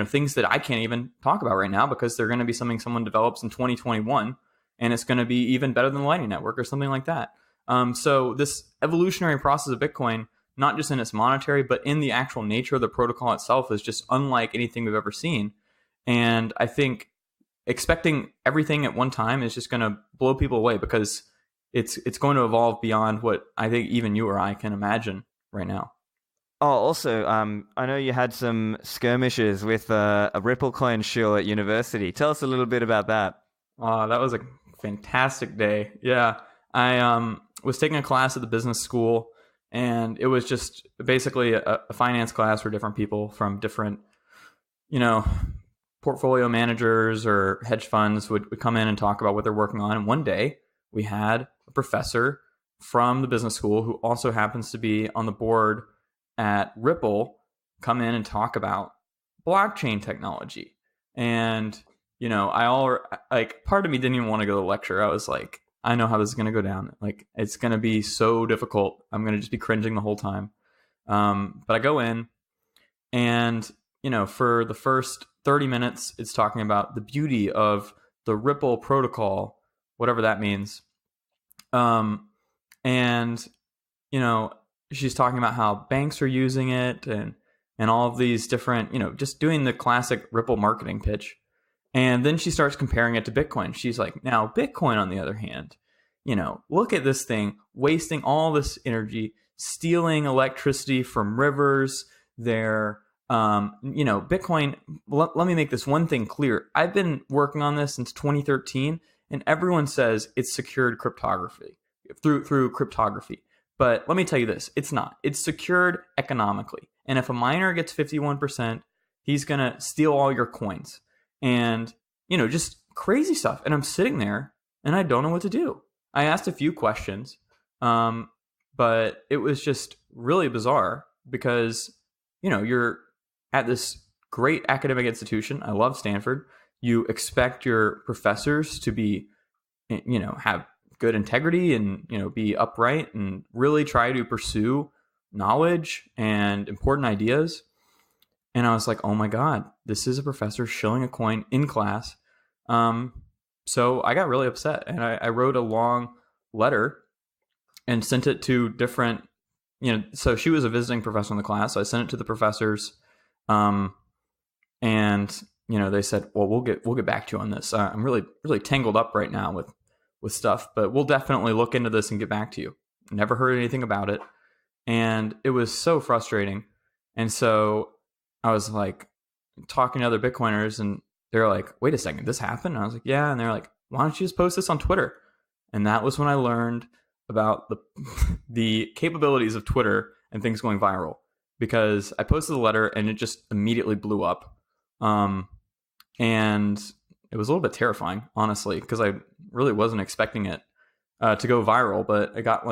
things that I can't even talk about right now because they're going to be something someone develops in 2021 and it's going to be even better than the Lightning Network or something like that. So this evolutionary process of Bitcoin, not just in its monetary, but in the actual nature of the protocol itself, is just unlike anything we've ever seen. And I think expecting everything at one time is just going to blow people away because it's going to evolve beyond what I think even you or I can imagine right now. Oh, also, I know you had some skirmishes with a Ripplecoin shill at university. Tell us a little bit about that. That was a fantastic day. Yeah. I was taking a class at the business school, and it was just basically a finance class for different people from different, portfolio managers or hedge funds would come in and talk about what they're working on. And one day we had a professor from the business school who also happens to be on the board at Ripple come in and talk about blockchain technology. And, part of me didn't even want to go to the lecture. I was like, I know how this is going to go down. Like, it's going to be so difficult. I'm going to just be cringing the whole time. But I go in and, for the first 30 minutes, it's talking about the beauty of the Ripple protocol, whatever that means. And, she's talking about how banks are using it and all of these different, just doing the classic Ripple marketing pitch. And then she starts comparing it to Bitcoin. She's like, now Bitcoin, on the other hand, look at this thing wasting all this energy, stealing electricity from rivers. They're Bitcoin, let me make this one thing clear. I've been working on this since 2013, and everyone says it's secured cryptography through cryptography. But let me tell you this, it's not. It's secured economically. And if a miner gets 51%, he's going to steal all your coins. And, just crazy stuff. And I'm sitting there and I don't know what to do. I asked a few questions, but it was just really bizarre because, you're at this great academic institution. I love Stanford. You expect your professors to be, have good integrity and, be upright and really try to pursue knowledge and important ideas. And I was like, oh my God, this is a professor shilling a coin in class. So I got really upset and I wrote a long letter and sent it to different, so she was a visiting professor in the class. So I sent it to the professors. And, they said, well, we'll get back to you on this. I'm really, really tangled up right now with stuff, but we'll definitely look into this and get back to you. Never heard anything about it. And it was so frustrating. And so I was like talking to other Bitcoiners and they're like, wait a second, this happened? And I was like, yeah. And they're like, why don't you just post this on Twitter? And that was when I learned about the capabilities of Twitter and things going viral, because I posted the letter and it just immediately blew up. And it was a little bit terrifying, honestly, because I really wasn't expecting it to go viral, but it got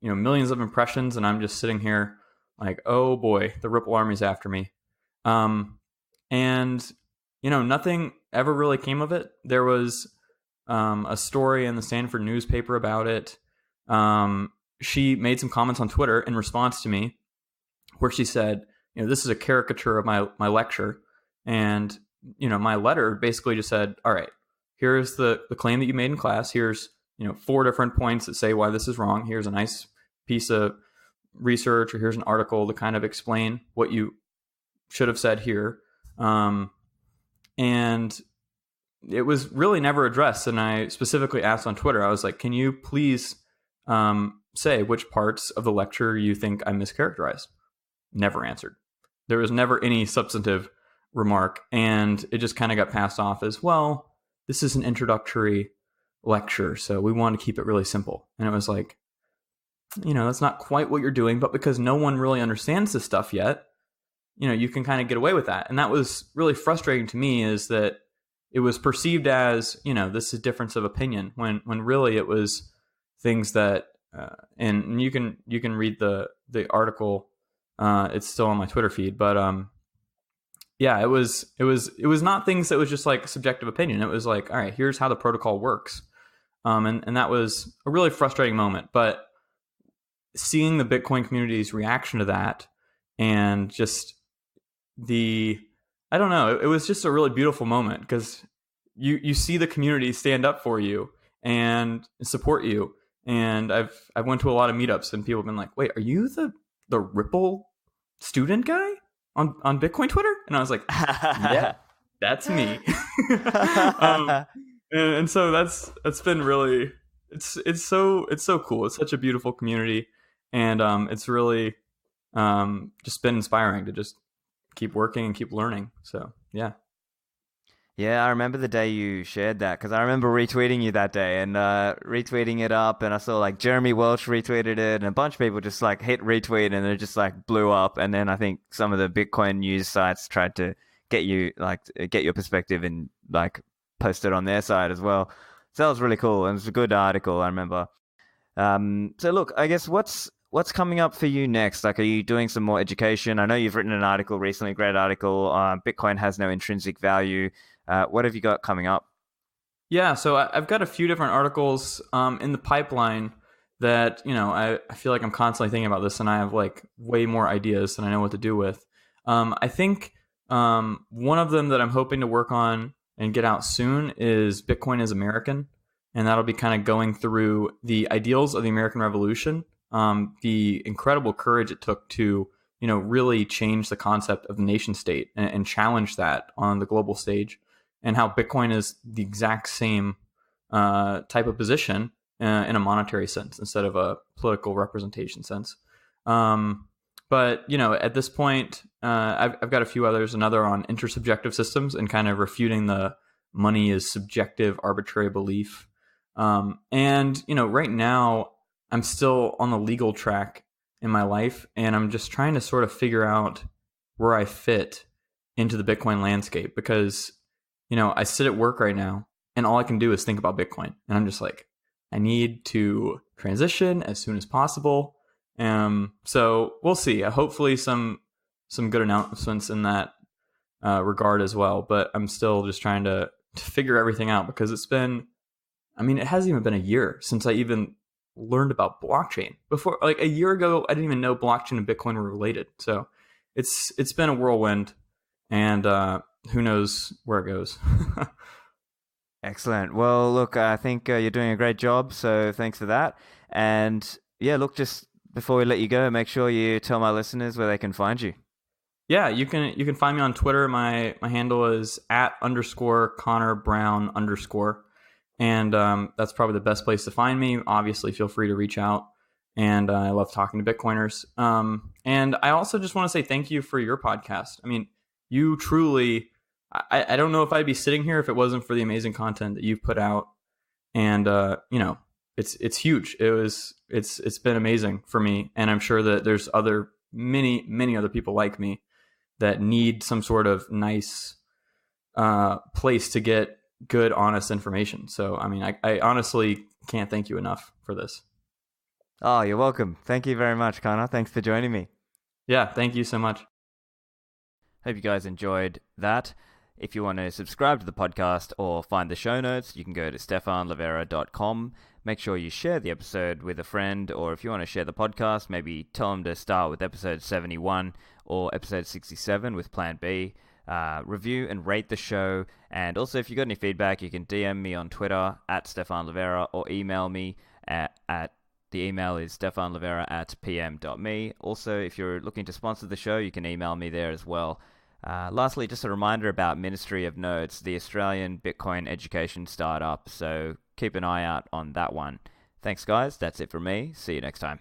millions of impressions, and I'm just sitting here like, oh boy, the Ripple army's after me. And nothing ever really came of it. There was a story in the Stanford newspaper about it. She made some comments on Twitter in response to me where she said, this is a caricature of my lecture. And, my letter basically just said, all right, here's the claim that you made in class. Here's, 4 different points that say why this is wrong. Here's a nice piece of research, or here's an article to kind of explain what you should have said here. And it was really never addressed. And I specifically asked on Twitter, I was like, can you please say which parts of the lecture you think I mischaracterized? Never answered. There was never any substantive remark. And it just kind of got passed off as, well, this is an introductory lecture, so we want to keep it really simple. And it was like, that's not quite what you're doing, but because no one really understands this stuff yet, you can kind of get away with that. And that was really frustrating to me, is that it was perceived as, this is difference of opinion, when really it was things that, and you can read the article. It's still on my Twitter feed, but yeah, it was not things that was just like subjective opinion. It was like, all right, here's how the protocol works. And that was a really frustrating moment. But seeing the Bitcoin community's reaction to that, and just I don't know, it was just a really beautiful moment, because you see the community stand up for you and support you. And I've went to a lot of meetups and people have been like, wait, are you the Ripple student guy on Bitcoin Twitter? And I was like, yeah, that's me. And so that's been really, it's so cool. It's such a beautiful community, and it's really just been inspiring to just keep working and keep learning. So yeah. Yeah, I remember the day you shared that, because I remember retweeting you that day and retweeting it up, and I saw like Jeremy Welch retweeted it, and a bunch of people just like hit retweet, and it just like blew up. And then I think some of the Bitcoin news sites tried to get your perspective and like post it on their side as well. So that was really cool, and it was a good article, I remember. So look, I guess what's coming up for you next? Like, are you doing some more education? I know you've written an article recently, great article. Bitcoin has no intrinsic value. What have you got coming up? Yeah, so I've got a few different articles in the pipeline that, I feel like I'm constantly thinking about this, and I have like way more ideas than I know what to do with. I think one of them that I'm hoping to work on and get out soon is Bitcoin is American. And that'll be kind of going through the ideals of the American Revolution, the incredible courage it took to, really change the concept of the nation state and challenge that on the global stage, and how Bitcoin is the exact same type of position in a monetary sense instead of a political representation sense. But at this point, I've got a few others. Another on intersubjective systems and kind of refuting the money is subjective, arbitrary belief. And right now I'm still on the legal track in my life, and I'm just trying to sort of figure out where I fit into the Bitcoin landscape because I sit at work right now, and all I can do is think about Bitcoin, and I'm just like, I need to transition as soon as possible. So we'll see. Hopefully some good announcements in that regard as well. But I'm still just trying to figure everything out because it hasn't even been a year since I even learned about blockchain. Before, like a year ago, I didn't even know blockchain and Bitcoin were related. So it's been a whirlwind, and who knows where it goes. Excellent. Well, look, I think you're doing a great job, so thanks for that. And yeah, look, just before we let you go, make sure you tell my listeners where they can find you. Yeah, you can find me on Twitter. My handle is @_ConnorBrown_. And that's probably the best place to find me. Obviously, feel free to reach out. And I love talking to Bitcoiners. And I also just want to say thank you for your podcast. I mean, you truly, I don't know if I'd be sitting here if it wasn't for the amazing content that you've put out. And, it's huge. It's been amazing for me. And I'm sure that there's many other people like me that need some sort of nice place to get good, honest information. So, I mean, I honestly can't thank you enough for this. Oh, you're welcome. Thank you very much, Connor. Thanks for joining me. Yeah, thank you so much. Hope you guys enjoyed that. If you want to subscribe to the podcast or find the show notes, you can go to stephanlivera.com. Make sure you share the episode with a friend, or if you want to share the podcast, maybe tell them to start with episode 71 or episode 67 with Plan B. Review and rate the show. And also, if you got any feedback, you can DM me on Twitter @Stephan Livera or email me at the email is stephanlivera@pm.me. Also, if you're looking to sponsor the show, you can email me there as well. Lastly, just a reminder about Ministry of Nodes, the Australian Bitcoin education startup. So keep an eye out on that one. Thanks, guys. That's it from me. See you next time.